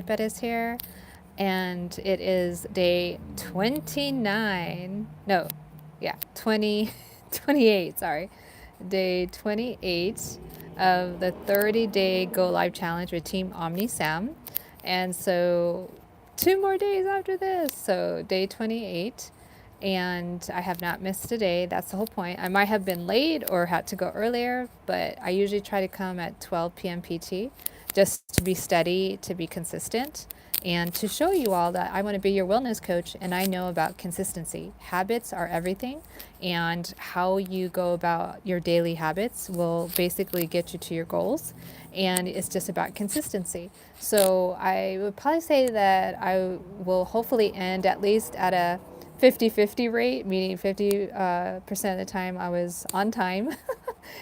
Perez here, and it is day 29. No, yeah, 20, 28, sorry. Day 28 of the 30-day Go Live Challenge with Team OmniSam. And so 2 more days after this, so day 28. And I have not missed a day. That's the whole point. I might have been late or had to go earlier, but I usually try to come at 12 p.m. PT just to be steady, to be consistent, and to show you all that I want to be your wellness coach and I know about consistency. Habits are everything, and how you go about your daily habits will basically get you to your goals. And it's just about consistency. So I would probably say that I will hopefully end at least at a 50-50 rate, meaning 50% of the time I was on time,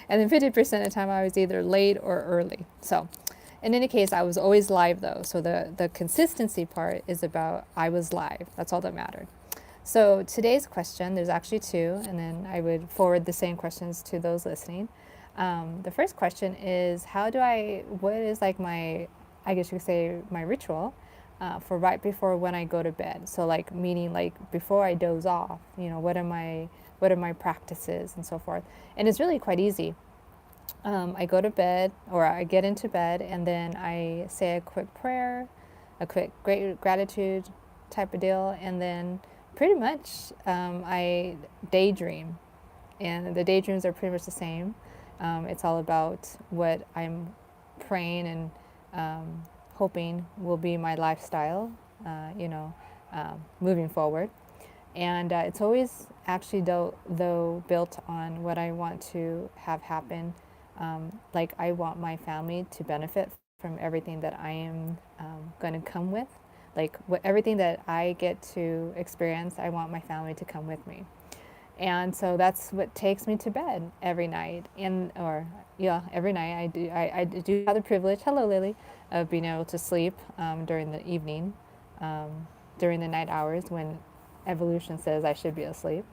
and then 50% of the time I was either late or early. So in any case, I was always live though. So the consistency part is about I was live. That's all that mattered. So today's question, there's actually two, and then I would forward the same questions to those listening. The first question is what is like my, I guess you could say my ritual for right before when I go to bed. So like meaning like before I doze off, what are my practices and so forth. And it's really quite easy. I go to bed or I get into bed and then I say a quick prayer, a quick great gratitude type of deal, and then pretty much I daydream. And the daydreams are pretty much the same. It's all about what I'm praying and hoping will be my lifestyle, moving forward. And it's always actually, though, built on what I want to have happen. Like I want my family to benefit from everything that I am going to come with. Like everything that I get to experience, I want my family to come with me. And so that's what takes me to bed every night. Every night I do have the privilege, hello Lily, of being able to sleep during the evening, during the night hours when evolution says I should be asleep.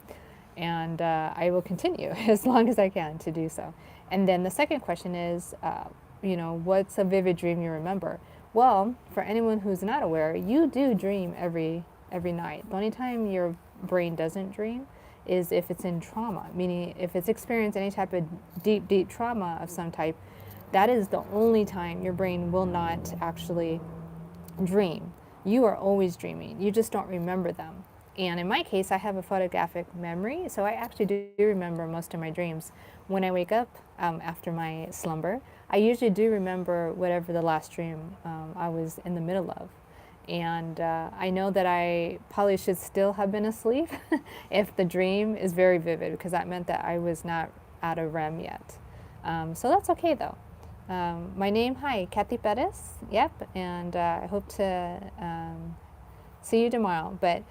And I will continue as long as I can to do so. And then the second question is, what's a vivid dream you remember? Well, for anyone who's not aware, you do dream every night. The only time your brain doesn't dream is if it's in trauma, meaning if it's experienced any type of deep trauma of some type, that is the only time your brain will not actually dream. You are always dreaming. You just don't remember them. And in my case, I have a photographic memory, so I actually do remember most of my dreams. When I wake up after my slumber, I usually do remember whatever the last dream I was in the middle of. And I know that I probably should still have been asleep if the dream is very vivid, because that meant that I was not out of REM yet. So that's okay though. My name, hi, Cathy Perez. Yep, and I hope to see you tomorrow. But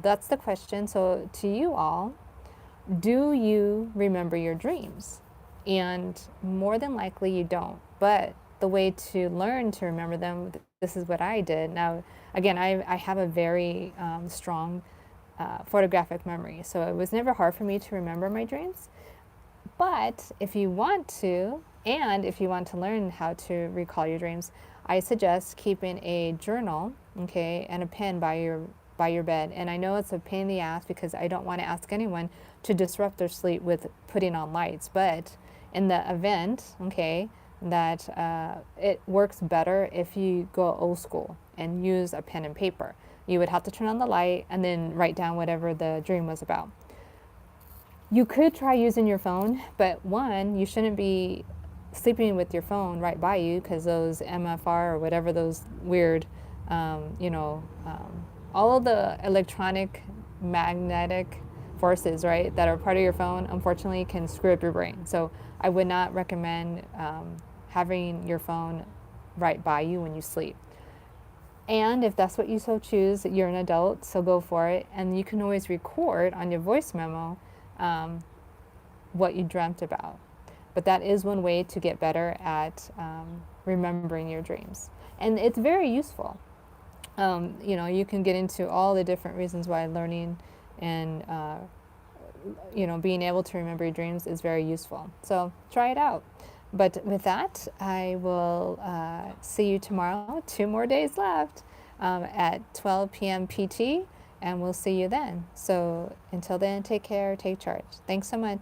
that's the question. So to you all, do you remember your dreams? And more than likely you don't. But the way to learn to remember them, this is what I did. Now, again, I have a very strong photographic memory. So it was never hard for me to remember my dreams. But if you want to, and if you want to learn how to recall your dreams, I suggest keeping a journal, okay, and a pen by your bed. And I know it's a pain in the ass because I don't want to ask anyone to disrupt their sleep with putting on lights. But in the event, okay, that it works better if you go old school and use a pen and paper. You would have to turn on the light and then write down whatever the dream was about. You could try using your phone, but one, you shouldn't be sleeping with your phone right by you because those MFR or whatever those weird, all of the electronic magnetic forces, right, that are part of your phone, unfortunately, can screw up your brain. So I would not recommend having your phone right by you when you sleep. And if that's what you so choose, you're an adult, so go for it. And you can always record on your voice memo what you dreamt about. But that is one way to get better at remembering your dreams. And it's very useful. You can get into all the different reasons why learning and being able to remember your dreams is very useful. So try it out. But with that, I will see you tomorrow. 2 more days left at 12 p.m. PT, and we'll see you then. So until then, take care, take charge. Thanks so much.